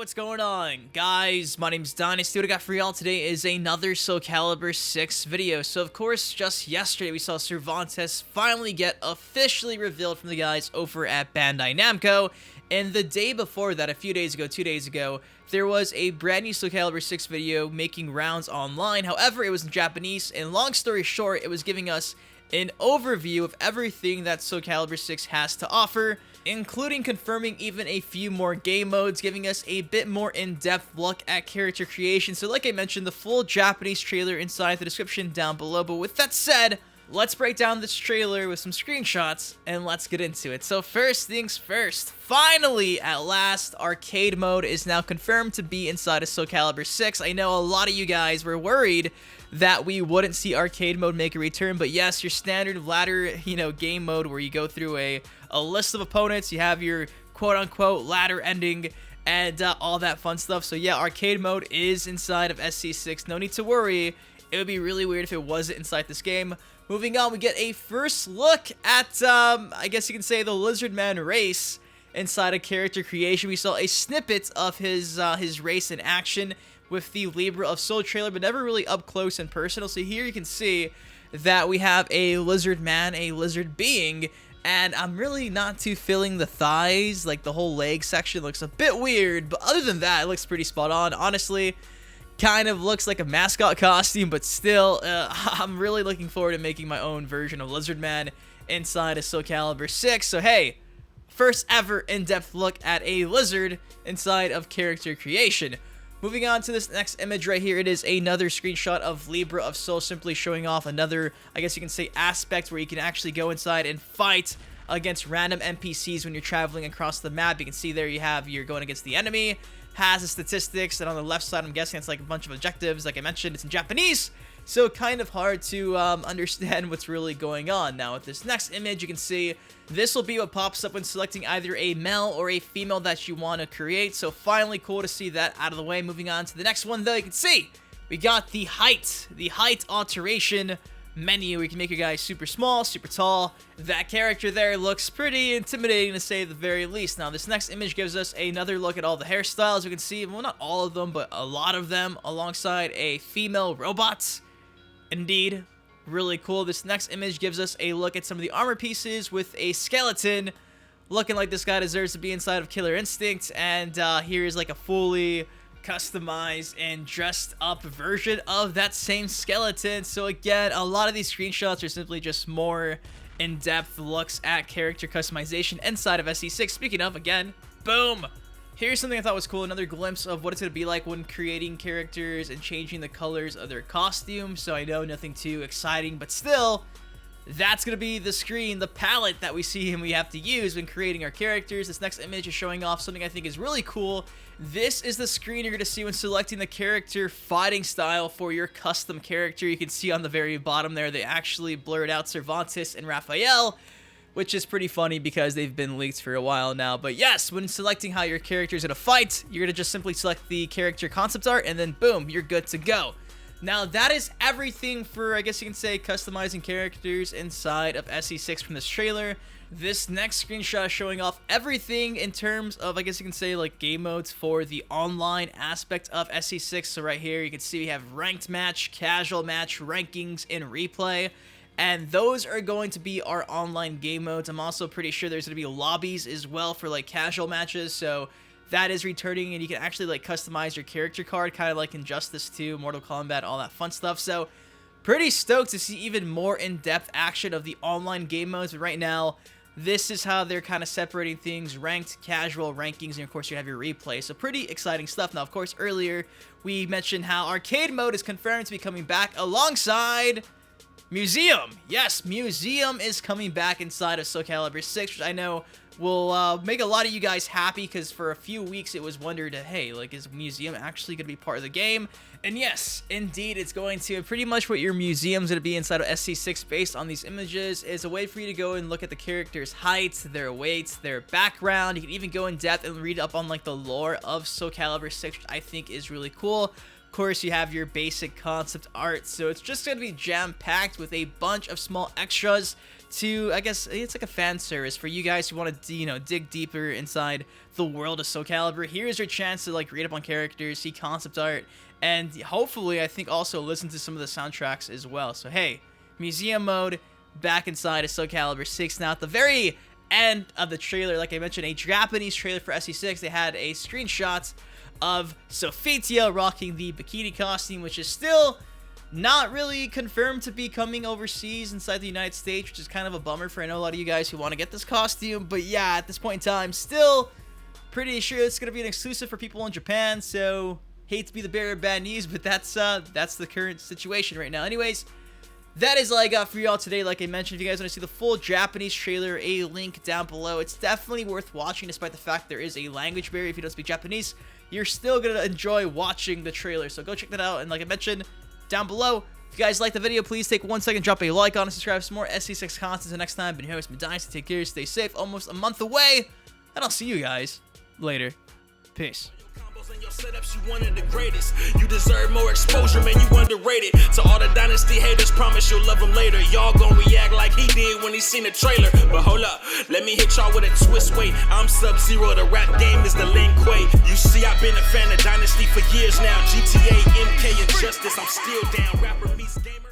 What's going on, guys? My name's Dynasty. What I got for y'all today is another Soulcalibur 6 video. So, of course, just yesterday we saw Cervantes finally get officially revealed from the guys over at Bandai Namco. And the day before that, a few days ago, 2 days ago, there was a brand new Soulcalibur 6 video making rounds online. However, it was in Japanese, and long story short, it was giving us an overview of everything that Soulcalibur 6 has to offer, including confirming even a few more game modes, giving us a bit more in-depth look at character creation. So like I mentioned, the full Japanese trailer inside the description down below. But with that said, let's break down this trailer with some screenshots and let's get into it. So first things first, finally, at last, arcade mode is now confirmed to be inside of Soulcalibur 6. I know a lot of you guys were worried that we wouldn't see arcade mode make a return, but yes, your standard ladder, game mode where you go through a list of opponents, you have your quote-unquote ladder ending, and all that fun stuff. So yeah, arcade mode is inside of SC6. No need to worry. It would be really weird if it wasn't inside this game. Moving on, we get a first look at, I guess you can say, the Lizardman Race inside of character creation. We saw a snippet of his race in action with the Libra of Soul trailer, but never really up close and personal. So here you can see that we have a lizard man, a lizard being, and I'm really not too feeling the thighs. Like, the whole leg section looks a bit weird, but other than that, it looks pretty spot on. Honestly, kind of looks like a mascot costume, but still, I'm really looking forward to making my own version of Lizardman inside of Soulcalibur 6. So hey, first ever in-depth look at a lizard inside of character creation. Moving on to this next image right here, it is another screenshot of Libra of Soul, simply showing off another, I guess you can say, aspect where you can actually go inside and fight against random NPCs when you're traveling across the map. You can see there you're going against the enemy, has the statistics, and on the left side I'm guessing it's like a bunch of objectives. Like I mentioned, it's in Japanese, so kind of hard to understand what's really going on. Now with this next image, you can see this will be what pops up when selecting either a male or a female that you want to create. So finally cool to see that out of the way. Moving on to the next one though, you can see we got the height alteration menu. We can make your guy super small, super tall. That character there looks pretty intimidating to say the very least. Now this next image gives us another look at all the hairstyles. We can see, well, not all of them, but a lot of them alongside a female robot. Indeed, really cool. This next image gives us a look at some of the armor pieces with a skeleton looking like this guy deserves to be inside of Killer Instinct. And here's like a fully customized and dressed up version of that same skeleton. So again, a lot of these screenshots are simply just more in-depth looks at character customization inside of SC6. Speaking of, again, boom! Here's something I thought was cool, another glimpse of what it's going to be like when creating characters and changing the colors of their costumes. So I know nothing too exciting, but still, that's going to be the screen, the palette that we see and we have to use when creating our characters. This next image is showing off something I think is really cool. This is the screen you're going to see when selecting the character fighting style for your custom character. You can see on the very bottom there, they actually blurred out Cervantes and Raphael, which is pretty funny because they've been leaked for a while now. But yes, when selecting how your character is going to fight, you're going to just simply select the character concept art and then boom, you're good to go. Now that is everything for, I guess you can say, customizing characters inside of SC6 from this trailer. This next screenshot is showing off everything in terms of, I guess you can say, like game modes for the online aspect of SC6. So right here you can see we have ranked match, casual match, rankings, and replay. And those are going to be our online game modes. I'm also pretty sure there's going to be lobbies as well for like casual matches. So that is returning, and you can actually like customize your character card, kind of like Injustice 2, Mortal Kombat, all that fun stuff. So pretty stoked to see even more in-depth action of the online game modes. But right now, this is how they're kind of separating things: ranked, casual, rankings, and of course you have your replay. So pretty exciting stuff. Now, of course, earlier we mentioned how arcade mode is confirmed to be coming back alongside Museum. Yes, Museum is coming back inside of Soulcalibur 6, which I know will make a lot of you guys happy, because for a few weeks it was wondered, hey, like, is Museum actually going to be part of the game? And yes, indeed, it's going to. Pretty much what your museum's going to be inside of SC6 based on these images is a way for you to go and look at the characters' heights, their weights, their background. You can even go in depth and read up on like the lore of Soulcalibur 6, which I think is really cool. Of course, you have your basic concept art, so it's just going to be jam-packed with a bunch of small extras to, I guess, it's like a fan service for you guys who want to, you know, dig deeper inside the world of Soulcalibur. Here's your chance to, like, read up on characters, see concept art, and hopefully, I think, also listen to some of the soundtracks as well. So, hey, museum mode, back inside of Soulcalibur 6. Now, at the very end of the trailer, like I mentioned, a Japanese trailer for SC6, they had a screenshot of Sophitia rocking the bikini costume, which is still not really confirmed to be coming overseas inside the United States, which is kind of a bummer for I know a lot of you guys who want to get this costume. But yeah, at this point in time, still pretty sure it's going to be an exclusive for people in Japan, so hate to be the bearer of bad news, but that's the current situation right now. Anyways, that is all I got for y'all today. Like I mentioned, if you guys want to see the full Japanese trailer, a link down below. It's definitely worth watching, despite the fact there is a language barrier. If you don't speak Japanese, you're still going to enjoy watching the trailer. So go check that out. And like I mentioned, down below, if you guys like the video, please take 1 second, drop a like on it, subscribe for some more SC6 content. Until next time, been your host, Dynasty. Take care, stay safe. Almost a month away, and I'll see you guys later. Peace. In your setups, you one of the greatest. You deserve more exposure, man, you underrated. To all the Dynasty haters, promise you'll love them later. Y'all gon' react like he did when he seen the trailer. But hold up, let me hit y'all with a twist. Wait, I'm Sub-Zero, the rap game is the Lin Kuei. You see, I've been a fan of Dynasty for years now. GTA, MK, and Justice, I'm still down. Rapper meets gamer.